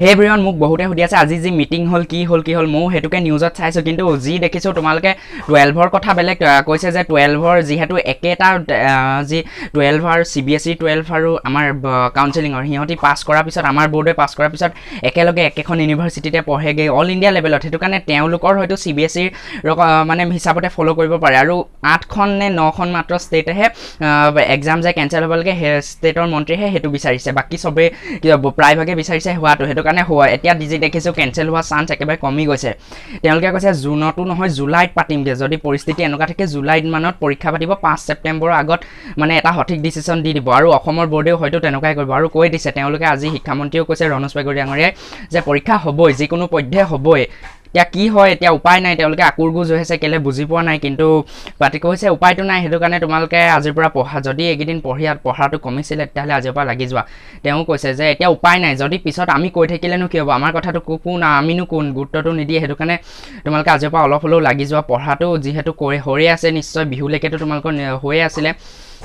হে ব্ৰিয়ন মোক বহুতে সুধি আছে আজি যি মিটিং হ'ল কি হ'ল ময়ো হেতুকে নিউজত চাইছোঁ কিন্তু যি দেখিছোঁ তোমালোকে 12ৰ কথা বেলেগ কৈছে যে 12ৰ যিহেতু একেটা যি 12 আৰু CBSE 12 আৰু আমাৰ কাউন্সেলিঙৰ সিহঁতি পাছ কৰাৰ পিছত আমাৰ বোৰ্ডে পাছ কৰাৰ পিছত একেলগে একেখন ইউনিভাৰ্চিটিতে পঢ়েগৈ অল ইণ্ডিয়া লেভেলত সেইটো কাৰণে তেওঁলোকৰ হয়তো CBSE মানে হিচাপতে ফ'ল' কৰিব পাৰে আৰু 8খন নে 9খন মাত্ৰ ষ্টেটেহে এক্সাম যে কেঞ্চেল হ'ব লাগে সেই ষ্টেটৰ মন্ত্ৰীহে সেইটো বিচাৰিছে বাকী চবেই প্ৰায়ভাগে বিচাৰিছে হোৱাটো সেইটো কাৰণে এতিয়া যি দেখিছোঁ কেঞ্চেল হোৱা চান্স একেবাৰে কমি গৈছে তেওঁলোকে কৈছে জুনতো নহয় জুলাইত পাতিমগৈ যদি পৰিস্থিতি এনেকুৱা থাকে জুলাইত মানত পৰীক্ষা পাতিব 5 ছেপ্টেম্বৰৰ আগত মানে এটা সঠিক ডিচিশ্যন দি দিব আৰু অসমৰ বোৰ্ডেও হয়তো তেনেকুৱাই কৰিব আৰু কৈ দিছে তেওঁলোকে আজি শিক্ষামন্ত্ৰীও কৈছে ৰণোজ পেগুৰি ডাঙৰীয়াই যে পৰীক্ষা হ'বই যিকোনো পধ্যে হ'বই এতিয়া কি হয় এতিয়া উপায় নাই তেওঁলোকে আকুৰগুজ হৈ আছে কেলে বুজি পোৱা নাই কিন্তু পাতি কৈছে উপায়টো নাই সেইটো কাৰণে তোমালোকে আজিৰ পৰা পঢ়া যদি এইকেইদিন পঢ়াটো কমিছিলে তেতিয়াহ'লে আজিৰ পৰা লাগি যোৱা তেওঁ কৈছে যে এতিয়া উপায় নাই যদি পিছত আমি কৈ থাকিলেনো কি হ'ব আমাৰ কথাটো কোন আমিনো কোন গুৰুত্বটো নিদিয়ে সেইটো কাৰণে তোমালোকে আজিৰ পৰা অলপ হ'লেও লাগি যোৱা পঢ়াটো যিহেতু হৈয়ে আছে নিশ্চয় বিহুলৈকেতো তোমালোকৰ হৈয়ে আছিলে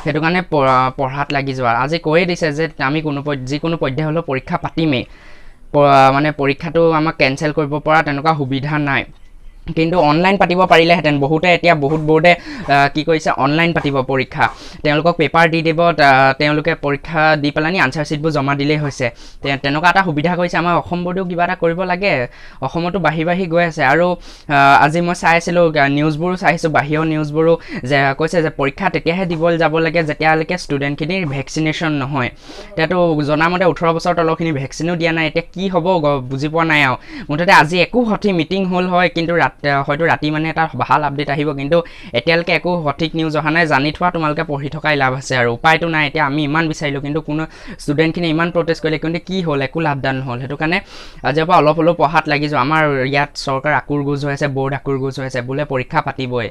সেইটো কাৰণে পঢ়াত লাগি যোৱা আজি কৈয়ে দিছে যে আমি যিকোনো পধ্যে হ'লেও পৰীক্ষা পাতিমেই মানে পৰীক্ষাটো আমাক কেঞ্চেল কৰিব পৰা তেনেকুৱা সুবিধা নাই কিন্তু অনলাইন পাতিব পাৰিলেহেঁতেন বহুতে এতিয়া বহুত বোৰ্ডে কি কৰিছে অনলাইন পাতিব পৰীক্ষা তেওঁলোকক পেপাৰ দি দিব তেওঁলোকে পৰীক্ষা দি পেলানি আনচাৰ ছিটবোৰ জমা দিলেই হৈছে তেনেকুৱা এটা সুবিধা কৰিছে আমাৰ অসম বোৰ্ডেও কিবা এটা কৰিব লাগে অসমতো বাঢ়ি গৈ আছে আৰু আজি মই চাই আছিলোঁ নিউজবোৰো চাইছোঁ বাহিৰৰ নিউজবোৰো যে কৈছে যে পৰীক্ষা তেতিয়াহে দিবলৈ যাব লাগে যেতিয়ালৈকে ষ্টুডেণ্টখিনিৰ ভেকচিনেশ্যন নহয় এতিয়াতো জনামতে 18 বছৰ তলৰখিনি ভেকচিনো দিয়া নাই এতিয়া কি হ'ব বুজি পোৱা নাই আৰু মুঠতে আজি একো সঠিক মিটিং হ'ল হয় কিন্তু হয়তো ৰাতি মানে এটা ভাল আপডেট আহিব কিন্তু এতিয়ালৈকে একো সঠিক নিউজ অহা নাই জানি থোৱা তোমালোকে পঢ়ি থকাই লাভ আছে আৰু উপায়টো নাই এতিয়া আমি ইমান বিচাৰিলোঁ কিন্তু কোনো ষ্টুডেণ্টখিনি ইমান প্ৰটেষ্ট কৰিলে কিন্তু কি হ'ল একো লাভদান নহ'ল সেইটো কাৰণে আজিৰ পৰা অলপ হ'লেও পঢ়াত লাগি যোৱা আমাৰ ইয়াত চৰকাৰ আকুৰগুজ হৈ আছে বোৰ্ড আকুৰগুজ হৈ আছে বোলে পৰীক্ষা পাতিবই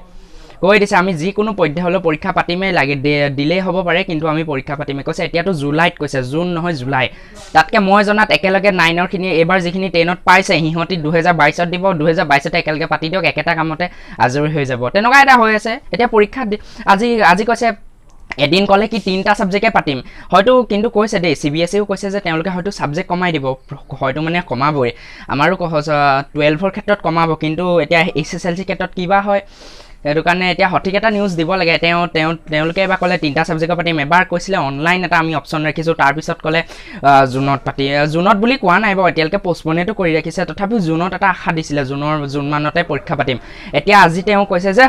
কৈ দিছে আমি যিকোনো পধ্যে হ'লেও পৰীক্ষা পাতিমেই লাগে দিলেই হ'ব পাৰে কিন্তু আমি পৰীক্ষা পাতিমেই কৈছে এতিয়াতো জুলাইত কৈছে জুন নহয় জুলাই তাতকৈ মই জনাত একেলগে 9ৰখিনি এইবাৰ যিখিনি 10ত পাইছে সিহঁতি 2022ত দিব 2022তে একেলগে পাতি দিয়ক একেটা কামতে আজৰি হৈ যাব তেনেকুৱা এটা হৈ আছে এতিয়া পৰীক্ষা আজি কৈছে এদিন ক'লে কি 3টা ছাবজেক্টে পাতিম হয়তো কিন্তু কৈছে দেই CBSEও কৈছে যে তেওঁলোকে হয়তো ছাবজেক্ট কমাই দিব হয়তো মানে কমাবই আমাৰো 12ৰ ক্ষেত্ৰত কমাব কিন্তু এতিয়া SSLC ক্ষেত্ৰত কিবা হয় সেইটো কাৰণে এতিয়া সঠিক এটা নিউজ দিব লাগে তেওঁলোকে এবাৰ ক'লে 3টা ছাবজেক্টৰ পাতিম এবাৰ কৈছিলে অনলাইন এটা আমি অপশ্যন ৰাখিছোঁ তাৰপিছত ক'লে জুনত বুলি কোৱা নাই বাৰু এতিয়ালৈকে পষ্টপনেটো কৰি ৰাখিছে তথাপিও জুনত এটা আশা দিছিলে জুন মানতে পৰীক্ষা পাতিম এতিয়া আজি তেওঁ কৈছে যে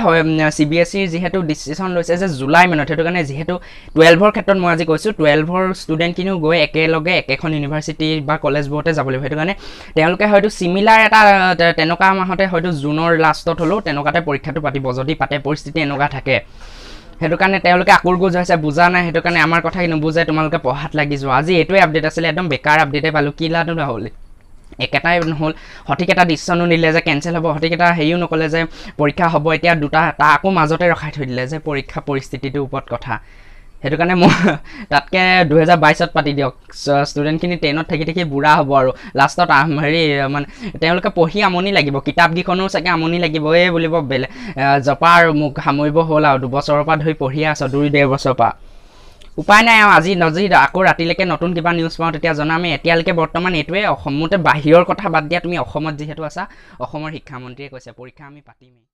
CBSEৰ যিহেতু ডিচিশ্যন লৈছে যে জুলাই মানত সেইটো কাৰণে যিহেতু 12ৰ ক্ষেত্ৰত মই আজি কৈছোঁ 12ৰ ষ্টুডেণ্টখিনিও গৈ একেলগে একেখন ইউনিভাৰ্চিটি বা কলেজবোৰতে যাব লাগিব সেইটো কাৰণে তেওঁলোকে হয়তো চিমিলাৰ এটা তেনেকুৱা মাহতে হয়তো জুনৰ লাষ্টত হ'লেও তেনেকুৱাতে পৰীক্ষাটো পাতিব যদি পাতে পৰিস্থিতি এনেকুৱা থাকে সেইটো কাৰণে তেওঁলোকে আকুৰগুজ হৈছে বুজা নাই সেইটো কাৰণে আমাৰ কথা নুবুজে তোমালোকে পঢ়াত লাগি যোৱা আজি এইটোৱে আপডেট আছিলে একদম বেকাৰ আপডেটে পালোঁ কি লাভ নহ'ল একেটাই নহ'ল সঠিক এটা ডিচিশ্যনো নিদিলে যে কেঞ্চেল হ'ব সঠিক এটা হেৰিও নক'লে যে পৰীক্ষা হ'ব এতিয়া দুটা এটা আকৌ মাজতে ৰখাই থৈ দিলে যে পৰীক্ষা পৰিস্থিতিটোৰ ওপৰত কথা সেইটো কাৰণে মই তাতকৈ 2022ত পাতি দিয়ক ষ্টুডেণ্টখিনি 10ত থাকি বুঢ়া হ'ব আৰু লাষ্টত হেৰি মানে তেওঁলোকে পঢ়ি আমনি লাগিব কিতাপকেইখনো চাগে আমনি লাগিব এই বুলিব বেলেগ জপা আৰু মোক সামৰিব হ'ল আৰু 2 বছৰৰ পৰা ধৰি পঢ়িয়ে আছোঁ 2-1.5 বছৰৰ পৰা উপায় নাই আৰু আজি আকৌ ৰাতিলৈকে নতুন কিবা নিউজ পাওঁ তেতিয়া জনামেই এতিয়ালৈকে বৰ্তমান এইটোৱে অসমতে বাহিৰৰ কথা বাদ দিয়া তুমি অসমত যিহেতু আছা অসমৰ শিক্ষামন্ত্ৰীয়ে কৈছে পৰীক্ষা আমি পাতিমেই